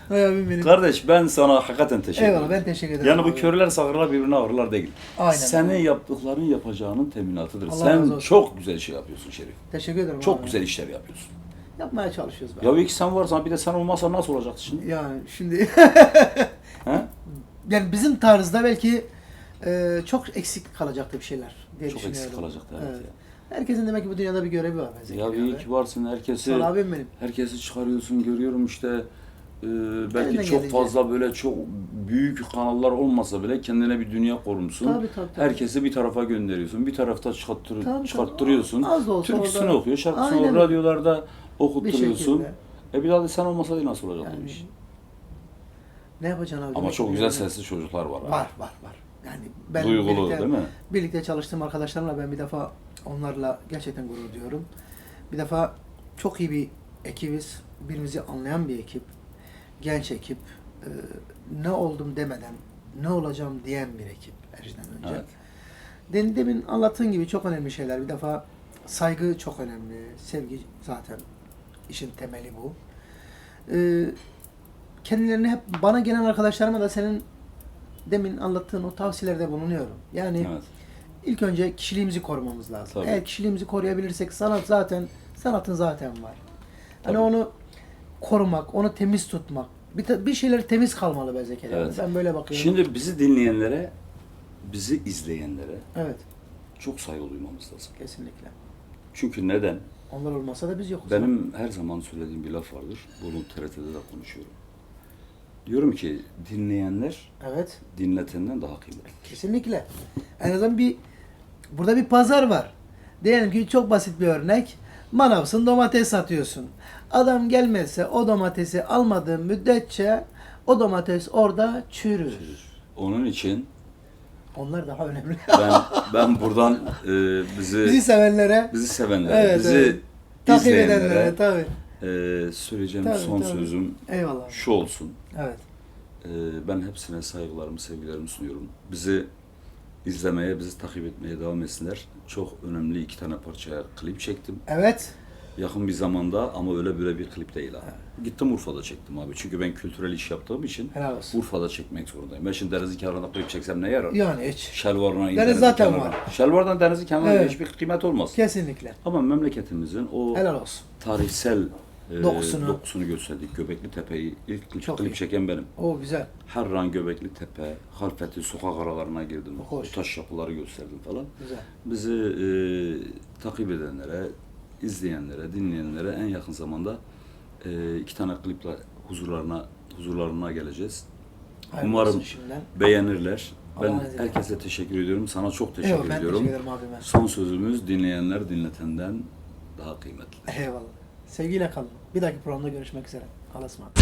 Hay abim benim. Kardeş ben sana hakikaten teşekkür ederim. Eyvallah, ben teşekkür ederim. Yani bu abi. körler sağırlar birbirine ağırlar değil. Aynen. Senin yaptıkların yapacağının teminatıdır. Allah razı Sen olsun. çok güzel şey yapıyorsun Şerif. Teşekkür ederim Çok abi. güzel işler yapıyorsun. Yapmaya çalışıyoruz. be. Ya iki sen varsan bir de sen olmazsan nasıl olacaktı şimdi? Yani şimdi He? yani bizim tarzda belki çok eksik kalacaktı bir şeyler diye Çok düşünüyorum. eksik kalacaktı, evet ya. Herkesin demek ki bu dünyada bir görevi var. Ben Ya Zekeriya bir iyi abi. ki varsın herkesi. Sağ ol abim benim. Herkesi çıkarıyorsun görüyorum işte. Belki Elimden çok gelince. fazla böyle çok büyük kanallar olmasa bile kendine bir dünya kurmuşsun. Tabii. Herkesi bir tarafa gönderiyorsun. Bir tarafta Tabii. çıkarttırıyorsun. Az da olsa Türküsünü orada- okuyor, şarkısını Aynen. radyolarda Bir okutturuyorsun. şekilde. Bir daha da sen olmasaydın nasıl olacaktı bu Yani, iş? ne yapacaksın abi? Ama Demek çok ki güzel yani- sesli çocuklar var. ha. Var. Yani ben Duygulu değil mi? Birlikte çalıştığım arkadaşlarımla ben bir defa onlarla gerçekten gurur duyuyorum. Bir defa çok iyi bir ekibiz. Birbirimizi anlayan bir ekip. Genç ekip. Ne oldum demeden ne olacağım diyen bir ekip her şeyden önce. Evet. Demin anlattığın gibi çok önemli şeyler. Bir defa saygı çok önemli. Sevgi zaten işin temeli bu. Kendilerini hep bana gelen arkadaşlarıma da senin demin anlattığın o tavsiyelerde bulunuyorum. Yani Evet. ilk önce kişiliğimizi korumamız lazım. Tabii. Eğer kişiliğimizi koruyabilirsek sanatın zaten var. Hani Tabii. onu korumak, onu temiz tutmak. Bir şeyler temiz kalmalı be Zekeriya. Evet. Ben böyle bakıyorum. Şimdi bizi dinleyenlere, bizi izleyenlere Evet, çok saygı duymamız lazım. kesinlikle. Çünkü neden? Onlar olmasa da biz yokuz. Benim her zaman söylediğim bir laf vardır. Bunu TRT'de de konuşuyorum. Diyorum ki dinleyenler Evet, dinletenden daha kıymetli. kesinlikle. En azından burada bir pazar var. Diyelim ki çok basit bir örnek. Manavsın, domates satıyorsun. Adam gelmezse o domatesi almadığın müddetçe o domates orada çürür. Onun için Onlar daha önemli. ben buradan Bizi bizi sevenlere, sevenlere, Evet, bizi evet. takip izleyenlere edenlere tabii. söyleyeceğim Tabii, son tabii. sözüm Eyvallah. şu olsun. Evet. Ben hepsine saygılarımı, sevgilerimi sunuyorum. Bizi izlemeye, bizi takip etmeye devam etsinler. Çok önemli 2 tane parçaya klip çektim. Evet. Yakın bir zamanda ama öyle böyle bir klip değil abi. Gittim Urfa'da çektim abi. Çünkü ben kültürel iş yaptığım için Helal olsun. Urfa'da çekmek zorundayım. Ben şimdi Denizli kenarında klip çeksem ne yarar? Yani hiç. Şelvarına Deniz Denizli zaten kenarına. var. Şelvardan Denizli kenarına Evet. hiçbir kıymet olmaz. Kesinlikle. Ama memleketimizin o Helal olsun. tarihsel Dokusunu. gösterdik. Göbekli Tepe'yi ilk Çok klip iyi. çeken benim. O güzel. Harran Göbekli Tepe, Halfeti sokak aralarına girdim. Hoş. O taş yapıları gösterdim falan. Güzel. Bizi takip edenlere, izleyenlere, dinleyenlere en yakın zamanda 2 tane kliple huzurlarına geleceğiz. Hayırlı Umarım olsun şimdiden. beğenirler. Ben Allah'ın izniyle. herkese teşekkür ediyorum. Sana çok teşekkür Eyvallah, ben ediyorum. teşekkür ederim abime. Son sözümüz dinleyenler dinletenden daha kıymetli. Eyvallah. Sevgiyle kalın. Bir dahaki programda görüşmek üzere. Allah'a ısmarladık.